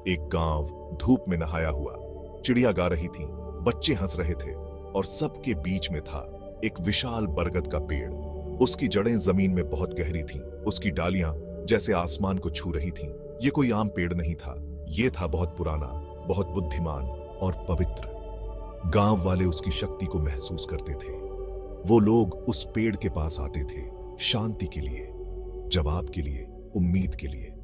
एक गांव धूप में नहाया हुआ, चिड़िया गा रही थी, बच्चे हंस रहे थे और सबके बीच में था एक विशाल बरगद का पेड़। उसकी जड़ें जमीन में बहुत गहरी थीं, उसकी डालियां जैसे आसमान को छू रही थीं। ये कोई आम पेड़ नहीं था, ये था बहुत पुराना, बहुत बुद्धिमान और पवित्र। गांव वाले उसकी शक्ति को महसूस करते थे। वो लोग उस पेड़ के पास आते थे शांति के लिए, जवाब के लिए, उम्मीद के लिए।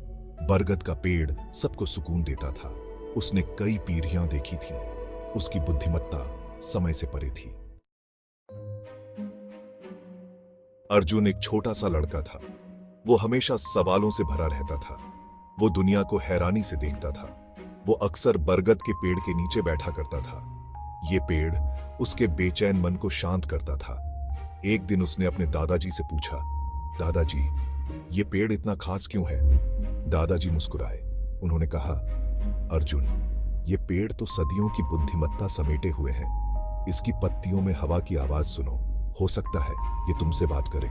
बरगद का पेड़ सबको सुकून देता था। उसने कई पीढ़ियां देखी थीं। उसकी बुद्धिमत्ता समय से परे थी। अर्जुन एक छोटा सा लड़का था। वो हमेशा सवालों से भरा रहता था। वो दुनिया को हैरानी से देखता था। वो अक्सर बरगद के पेड़ के नीचे बैठा करता था। ये पेड़ उसके बेचैन मन को शांत करता था। एक दिन उसने अपने दादाजी से पूछा, दादाजी, ये पेड़ इतना खास क्यों है? दादाजी मुस्कुराए। उन्होंने कहा, अर्जुन, ये पेड़ तो सदियों की बुद्धिमत्ता समेटे हुए हैं। इसकी पत्तियों में हवा की आवाज सुनो, हो सकता है ये तुमसे बात करे।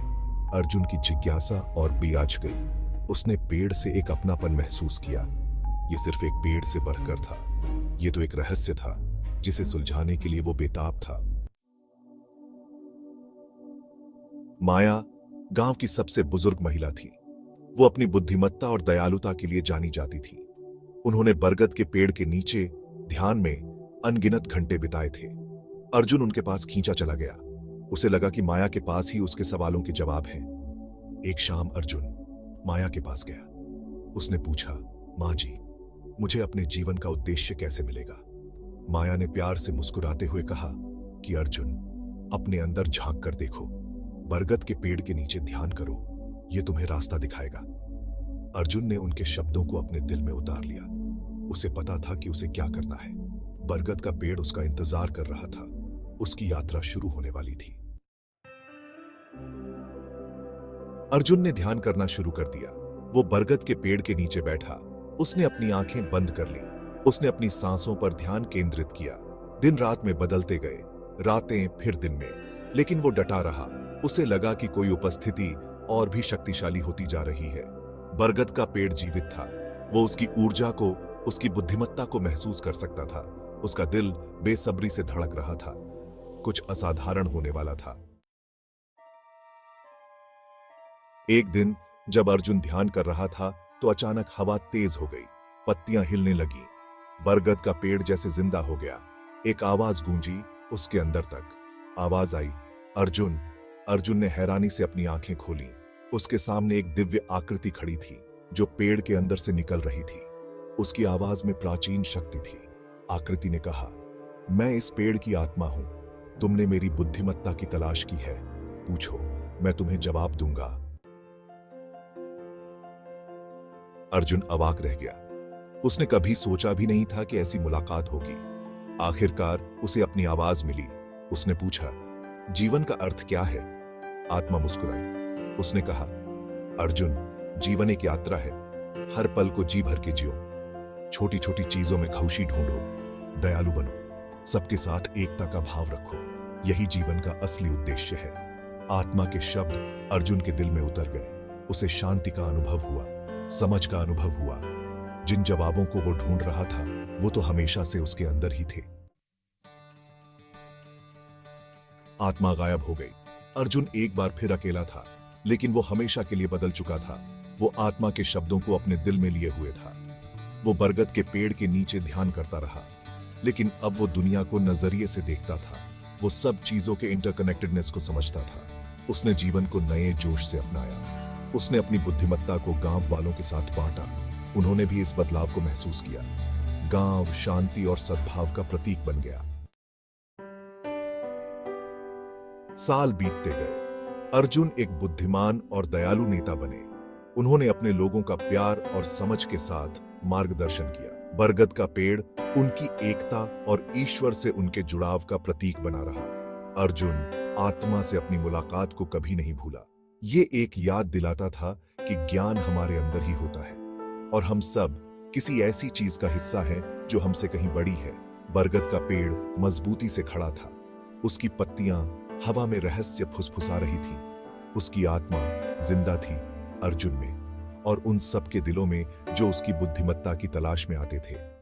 अर्जुन की जिज्ञासा और भी आज गई। उसने पेड़ से एक अपनापन महसूस किया। ये सिर्फ एक पेड़ से बढ़कर था। ये तो एक रहस्य था जिसे सुलझाने के लिए वो बेताब था। माया गांव की सबसे बुजुर्ग महिला थी। वो अपनी बुद्धिमत्ता और दयालुता के लिए जानी जाती थी। उन्होंने बरगद के पेड़ के नीचे ध्यान में अनगिनत घंटे बिताए थे। अर्जुन उनके पास खींचा चला गया। उसे लगा कि माया के पास ही उसके सवालों के जवाब हैं। एक शाम अर्जुन माया के पास गया। उसने पूछा, मां जी, मुझे अपने जीवन का उद्देश्य कैसे मिलेगा? माया ने प्यार से मुस्कुराते हुए कहा कि अर्जुन, अपने अंदर झांक कर देखो, बरगद के पेड़ के नीचे ध्यान करो, यह तुम्हें रास्ता दिखाएगा। अर्जुन ने उनके शब्दों को अपने दिल में उतार लिया। उसे पता था कि उसे क्या करना है। बरगद का पेड़ उसका इंतजार कर रहा था। उसकी यात्रा शुरू होने वाली थी। अर्जुन ने ध्यान करना शुरू कर दिया। वो बरगद के पेड़ के नीचे बैठा। उसने अपनी आंखें बंद कर ली। उसने अपनी सांसों पर ध्यान केंद्रित किया। दिन रात में बदलते गए, रातें फिर दिन में, लेकिन वो डटा रहा। उसे लगा कि कोई उपस्थिति और भी शक्तिशाली होती जा रही है। बरगद का पेड़ जीवित था। वो उसकी ऊर्जा को, उसकी बुद्धिमत्ता को महसूस कर सकता था। उसका दिल बेसब्री से धड़क रहा था। कुछ असाधारण होने वाला था। एक दिन जब अर्जुन ध्यान कर रहा था तो अचानक हवा तेज हो गई। पत्तियां हिलने लगी। बरगद का पेड़ जैसे जिंदा हो गया। एक आवाज गूंजी उसके अंदर तक। आवाज आई, अर्जुन। अर्जुन ने हैरानी से अपनी आंखें खोली। उसके सामने एक दिव्य आकृति खड़ी थी जो पेड़ के अंदर से निकल रही थी। उसकी आवाज में प्राचीन शक्ति थी। आकृति ने कहा, मैं इस पेड़ की आत्मा हूं। तुमने मेरी बुद्धिमत्ता की तलाश की है, पूछो, मैं तुम्हें जवाब दूंगा। अर्जुन अवाक रह गया। उसने कभी सोचा भी नहीं था कि ऐसी मुलाकात होगी। आखिरकार उसे अपनी आवाज मिली। उसने पूछा, जीवन का अर्थ क्या है? आत्मा मुस्कुराई। उसने कहा, अर्जुन, जीवन एक यात्रा है। हर पल को जी भर के जियो। छोटी छोटी चीजों में खुशी ढूंढो। दयालु बनो। सबके साथ एकता का भाव रखो। यही जीवन का असली उद्देश्य है। आत्मा के शब्द अर्जुन के दिल में उतर गए। उसे शांति का अनुभव हुआ, समझ का अनुभव हुआ। जिन जवाबों को वो ढूंढ रहा था वो तो हमेशा से उसके अंदर ही थे। आत्मा गायब हो गई। अर्जुन एक बार फिर अकेला था, लेकिन वो हमेशा के लिए बदल चुका था। वो आत्मा के शब्दों को अपने दिल में लिए हुए था। वो बरगद के पेड़ के नीचे ध्यान करता रहा, लेकिन अब वो दुनिया को नजरिए से देखता था। वो सब चीजों के इंटरकनेक्टेडनेस को समझता था। उसने जीवन को नए जोश से अपनाया। उसने अपनी बुद्धिमत्ता को गांव वालों के साथ बांटा। उन्होंने भी इस बदलाव को महसूस किया। गांव शांति और सद्भाव का प्रतीक बन गया। साल बीतते गए। अर्जुन एक बुद्धिमान और दयालु नेता बने। उन्होंने अपने लोगों का प्यार और समझ के साथ मार्गदर्शन किया। बरगद का पेड़ उनकी एकता और ईश्वर से उनके जुड़ाव का प्रतीक बना रहा। अर्जुन आत्मा से अपनी मुलाकात को कभी नहीं भूला। ये एक याद दिलाता था कि ज्ञान हमारे अंदर ही होता है और हम सब किसी ऐसी चीज का हिस्सा है जो हमसे कहीं बड़ी है। बरगद का पेड़ मजबूती से खड़ा था। उसकी पत्तियां हवा में रहस्य फुसफुसा रही थी। उसकी आत्मा जिंदा थी अर्जुन में। और उन सबके दिलों में जो उसकी बुद्धिमत्ता की तलाश में आते थे।